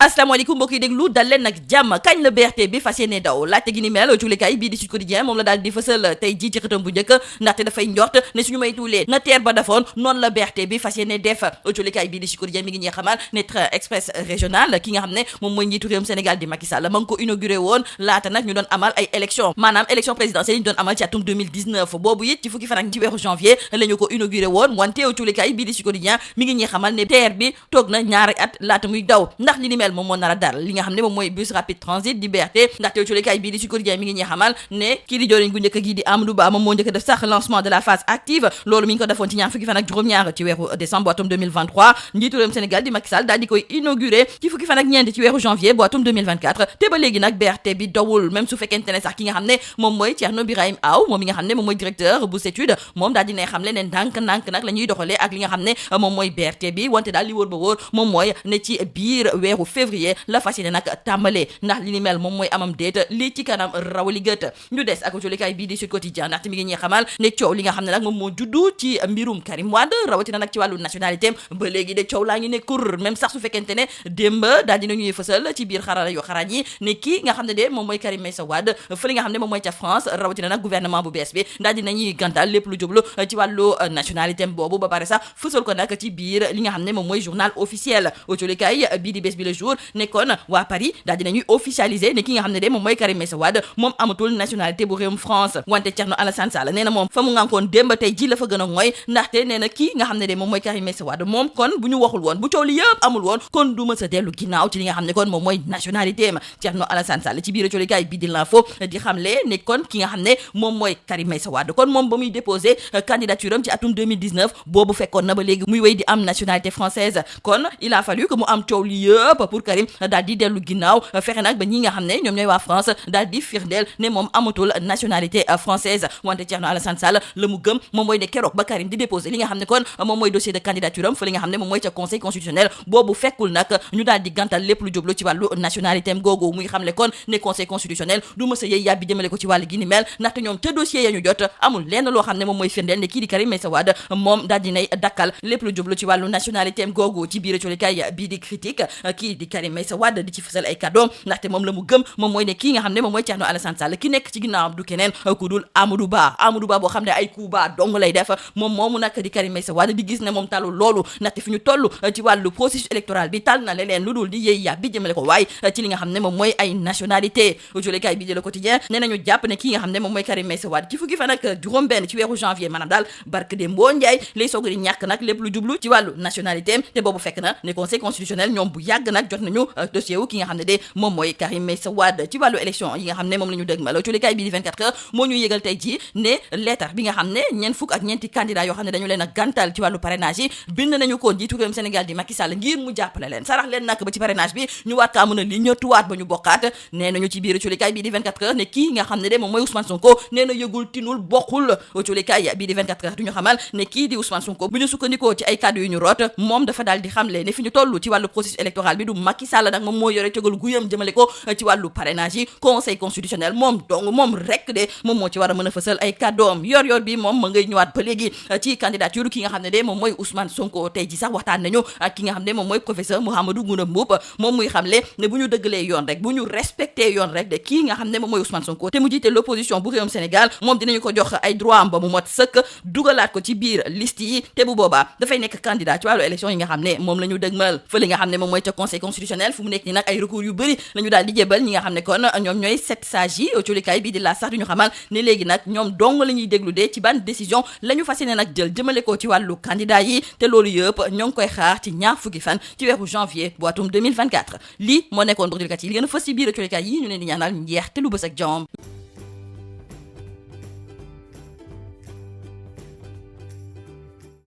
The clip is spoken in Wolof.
asalaamaaleykum mbokk yi déglu dal leen nag jàmm kañ la BRT bi fas yéene daw laajte gi ni mel jullikaay bii di Sud Quotidien moom la daal di fësal tey jii ci xëtam bu njëkk ndaxte dafay njort ne suñu may tuulee na teer ba defoon noonu la BRT bi fas yéene def jullikaay bii di Sud Quotidien mi ngi ñuy xamal ne train express régional ki nga xam ne moom mooy njiitu réewum Sénégal di Macky Sall ma ngi ko inauguré woon laata nag ñu doon amal ay élection maanaam élection présidentielle yi ñu doon amal ci atum 2019 boobu it ci fukki fan ak ci weeru janvier la ñu ko inauguré woon wante jullikaay bii di Sud Quotidien mi ngi ñuy xamal ne teer bi toog na ñaari at laata muy daw ndax li ni mel moom moo nar a dal li nga xam ne moom mooy bus rapide transit di BRT ndaxte cuulikaay bii di Sud Quotidien mi ngi ñuy xamal ne kii di joriñ gu njëkk gi di Amadou Ba moom moo njëkk def sax lancement de la phase active loolu mi ngi ko defoon ci ñaar fukki fan ak juróom-ñaar ci weeru décembre atum 2023 njiitu réewum Sénégal di Macky Sall daal di koy inauguré ci fukki fan ak ñeent ci weeru janvier bu atum 2024 te ba léegi nag BRT bi dawul même su fekkente ne sax ki nga xam ne moom mooy Thierno Birahim Aw moom mi nga xam ne moom mooy directeur bu CETUD moom daal dinay xam le ne ndànk-ndànk nag la ñuy doxalee ak li nga xam ne moom mooy BRT bi wante daal li wóor ba wóor moom mooy ne ci biir weeru février la fas yéene nag tàmbalee ndax li ni mel moom mooy amam déet lii ci kanam rawali gët ñu des ak julikaay bii di Sud Quotidien ndaxte mi ngi ñuy xamal ne coow li nga xam ne nag moom moo juddu ci mbirum Karim Wade rawatina nag ci wàllu nationalité ba léegi de coow laa ngi ne kur même sax su fekkente ne démb daal dina ñuy fësal ci biir xarala yu xarañ yi ne kii nga xam ne de moom mooy Karim Meïssa Wade fële nga xam ne moom mooy ca France rawatina nag gouvernement bu bees bi daal dinañuy gantal lépp lu jublu ci wàllu nationalité boobu ba pare sax fësal ko nag ci biir li nga xam ne moom mooy journal officiel julikaay bii di bés bi le jour nekkoon waa Paris daal dinañuy officialiser ne ki nga xam ne de moom mooy Karim Meïssa Wade moom amatul nationalité bu réewum France wante Thierno Alassane Sall nee na moom fa mu ngànkoon démb tey ji la fa gën a mooy ndaxte nee na kii nga xam ne de moom mooy Karim Meïssa Wade moom kon bu ñu waxul woon bu coow li yëpp amul woon kon du mës a dellu ginnaaw ci li nga xam ne kon moom mooy nationalité ma Thierno Alassane Sall ci biir coolikaay bi di l'info di xamle ne kon ki nga xam ne moom mooy Karim Meïssa Wade kon moom ba muy déposé candidature am ci atum 2019 boobu fekkoon na ba léegi muy wéy di am nationalité française kon il a fallu que mu am coow li yëpp pour Karim daal di dellu ginnaaw fexe nag ba ñi nga xam ne ñoom ñooy waa France daal di firndeel ne moom amatul nationalité française wante Thierno Alassane Sall la mu gëm moom mooy ne keroog ba Karim di déposé li nga xam ne kon moom mooy dossier de candidature am fa li nga xam ne moom mooy ca conseil constitutionnel boobu fekkul nag ñu daal di gàntal lépp lu jublu ci wàllu nationalité am googu muy xam le kon ne conseil constitutionnel du mës a yey yàbbi jëmale ko ci wàllu gi ni mel ndaxte ñoom ca dossier ya ñu jot amul lenn loo xam ne moom mooy firndeel ne kii di Karim Meïssa Wade moom daal dinay dakkal lépp lu jublu ci wàllu nationalité am googu ci biir colikaay bii di critique kii di Karim Meïssa Wade di ci fësal ay kàddoom ndaxte moom la mu gëm moom mooy ne kii nga xam ne moom mooy Thierno Alassane Sall ki nekk ci ginnaawam du keneen ku dul Amadou Ba boo xam ne ay coup bas dong lay def moom moomu nag di Karim Meïssa Wade di gis ne moom talu loolu ndaxte fi ñu toll ci wàllu processus électoral bi tal na leneen lu dul di yéey yàb bi jëmale ko waaye ci li nga xam ne moom mooy ay nationalité jolekaay bi di Le Quotidien nee nañu jàpp ne kii nga xam ne moom mooy Karim Meïssa Wade ci fukki fan ak juróom benn ci weeru janvier maanaam daal barke de mboo njaay lay soog di ñàkk nag lépp lu jublu ci wàllu nationalité te boobu fekk na ne conseil constitutionnel ñoom bu yàgg nag jot nañu dossier wu ki nga xam ne de moom mooy Karim Meïssa Wade ci wàllu élection yi nga xam ne moom la ñu dëgmal jolekaay bi di 24 heures moo ñu yëgal tey ji ne lettre bi nga xam ne ñeent fukk ak ñeenti candidat yoo xam ne dañu leen a gàntal ci wàllu parrainage yi bind nañu ko njiitu réewum Sénégal di Macky Sall ngir mu jàppale leen sarax leen nag ba ci parrainage bi ñu waat kaa mën a li ñëttuwaat ba ñu bokkaat nee nañu ci biir colikaay bii di 24 heures ne kii nga xam ne de moom mooy Ousmane Sonko nee na yëgul tinul bokkul colikaay bii di 24 heures du ñu xamal ne kii di Ousmane Sonko bu ñu sukkandikoo ci ay kàddu yu ñu root moom dafa daal di xamle ne fi ñu toll ci wàllu processus électoral bi du Macky Sall nag moom moo yore tegal guyam jëmale ko ci wàllu parrainage yi conseil constitutionnel moom dong moom rek de moom moo ci war a mën a fësal ay kàddoom yor bi moom ma ngay ñëwaat ba léegi ci candidature ki nga xam ne de moom mooy Ousmane Sonko tey ji sax waxtaan nañu ak ki nga xam ne moom mooy professeur Mouhamadou Ngounda Mboup moom muy xamle ne bu ñu dëggalee yoon rek bu ñu respecté yoon rek de kii nga xam ne moom mooy Ousmane Sonko te mu jiite l'opposition bu réewum Sénégal moom dinañu ko jox ay droit am ba mu mot sëkk dugalaat ko ci biir liste yi te bu boobaa dafay nekk candidat ci wàllu élection yi nga xam ne moom la ñu dëgmal fële nga xam ne moom mooy ca conseil constitutionnel fu mu nekk ni nag ay recours yu bëri la ñu daal di jébal ñi nga xam ne kon ñoom ñooy 7 sages yi colikaay bi di la sax duñu xamal ne léegi nag ñoom dong la ñuy déglu de ci ban décision la ñu fas yéene nag jël jëmale ko ci wàllu candidat yi te loolu yëpp ñoo ngi koy xaar ci ñaar fukki fan ci weeru janvier bu atum 2024 lii moo nekkoon bordilkat yi li gën a fës ci biir colikaay yi ñu leen di ñaanal njeex te lu bës ak jàmm